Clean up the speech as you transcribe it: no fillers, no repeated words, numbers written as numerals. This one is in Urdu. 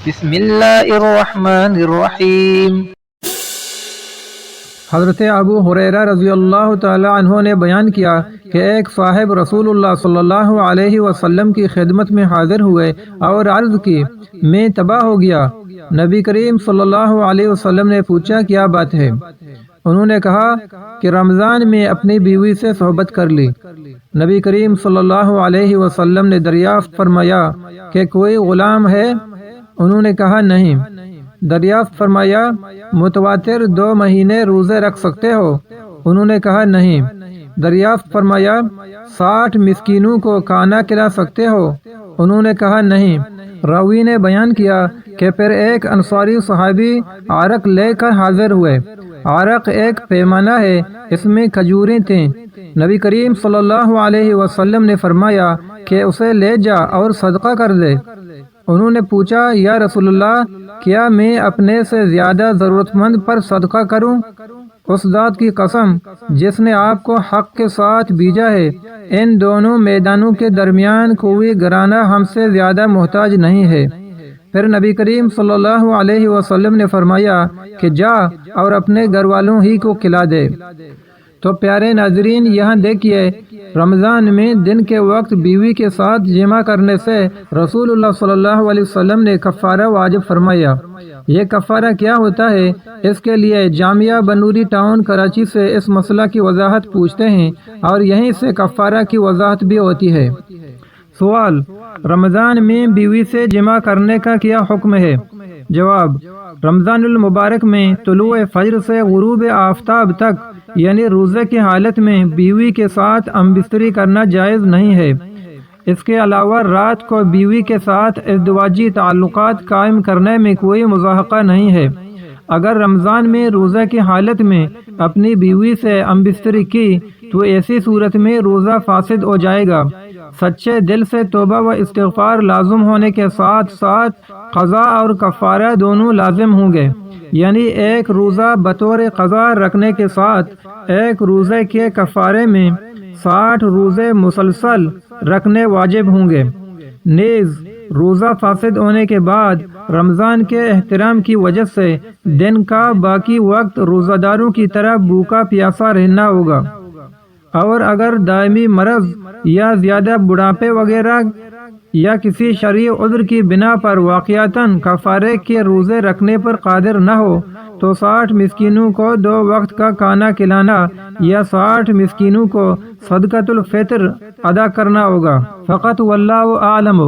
بسم اللہ الرحمن الرحیم۔ حضرت ابو ہریرہ رضی اللہ تعالی عنہ نے بیان کیا کہ ایک صاحب رسول اللہ صلی اللہ علیہ وسلم کی خدمت میں حاضر ہوئے اور عرض کی، میں تباہ ہو گیا۔ نبی کریم صلی اللہ علیہ وسلم نے پوچھا، کیا بات ہے؟ انہوں نے کہا کہ رمضان میں اپنی بیوی سے صحبت کر لی۔ نبی کریم صلی اللہ علیہ وسلم نے دریافت فرمایا کہ کوئی غلام ہے؟ انہوں نے کہا نہیں۔ دریافت فرمایا، متواتر 2 مہینے روزے رکھ سکتے ہو؟ انہوں نے کہا نہیں۔ دریافت فرمایا، 60 مسکینوں کو کھانا کھلا سکتے ہو؟ انہوں نے کہا نہیں۔ راوی نے بیان کیا کہ پھر ایک انصاری صحابی عرق لے کر حاضر ہوئے۔ عرق ایک پیمانہ ہے، اس میں کھجوریں تھیں۔ نبی کریم صلی اللہ علیہ وسلم نے فرمایا کہ اسے لے جا اور صدقہ کر دے۔ انہوں نے پوچھا، یا رسول اللہ، کیا میں اپنے سے زیادہ ضرورت مند پر صدقہ کروں؟ اس ذات کی قسم جس نے آپ کو حق کے ساتھ بھیجا ہے، ان دونوں میدانوں کے درمیان کوئی گھرانہ ہم سے زیادہ محتاج نہیں ہے۔ پھر نبی کریم صلی اللہ علیہ وسلم نے فرمایا کہ جا اور اپنے گھر والوں ہی کو کھلا دے۔ تو پیارے ناظرین، یہاں دیکھیے، رمضان میں دن کے وقت بیوی کے ساتھ جمع کرنے سے رسول اللہ صلی اللہ علیہ وسلم نے کفارہ واجب فرمایا۔ یہ کفارہ کیا ہوتا ہے؟ اس کے لیے جامعہ بنوری ٹاؤن کراچی سے اس مسئلہ کی وضاحت پوچھتے ہیں اور یہیں سے کفارہ کی وضاحت بھی ہوتی ہے۔ سوال: رمضان میں بیوی سے جمع کرنے کا کیا حکم ہے؟ جواب: رمضان المبارک میں طلوع فجر سے غروب آفتاب تک، یعنی روزے کی حالت میں بیوی کے ساتھ ہم بستری کرنا جائز نہیں ہے۔ اس کے علاوہ رات کو بیوی کے ساتھ ازدواجی تعلقات قائم کرنے میں کوئی مضاحقہ نہیں ہے۔ اگر رمضان میں روزہ کی حالت میں اپنی بیوی سے ہم بستری کی تو ایسی صورت میں روزہ فاسد ہو جائے گا۔ سچے دل سے توبہ و استغفار لازم ہونے کے ساتھ ساتھ قضا اور کفارہ دونوں لازم ہوں گے، یعنی ایک روزہ بطور قضا رکھنے کے ساتھ ایک روزے کے کفارے میں 60 روزے مسلسل رکھنے واجب ہوں گے۔ نیز روزہ فاسد ہونے کے بعد رمضان کے احترام کی وجہ سے دن کا باقی وقت روزہ داروں کی طرح بھوکا پیاسا رہنا ہوگا، اور اگر دائمی مرض یا زیادہ بڑھاپے وغیرہ یا کسی شرعی عذر کی بنا پر واقعتاً کفارے کے روزے رکھنے پر قادر نہ ہو تو 60 مسکینوں کو 2 وقت کا کھانا کھلانا یا 60 مسکینوں کو صدقۃ الفطر ادا کرنا ہوگا۔ فقط واللہ اعلم۔